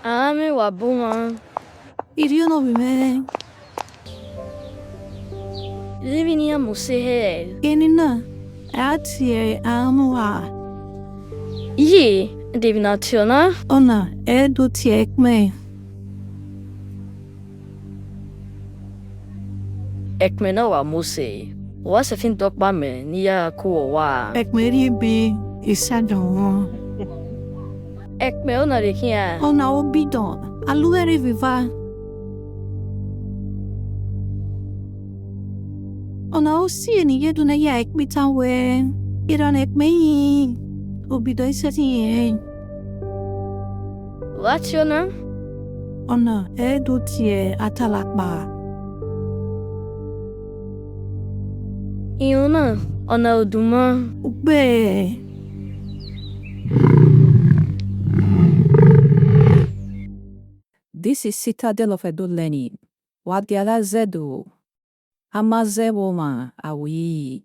Ame wa buma. Idiot me. Living ya musehe. Kenina. Atie amwa. Ye, divinationa. Ona edu tiek me. Ekmena wa muse. Was a fin dog bame near cool wa. Ekmeri be isadon. Ekmeona de here. Ona obidon. Aluere viva. Ona osi ni yedu na ya ekmitan we. Iran ekmei. Obido isati. What's your name? Ona edu tie atalakba. Iona, ona uduma. Ube. This is Citadel of Edo Language. Wadiala zedo. Amaze woma awi.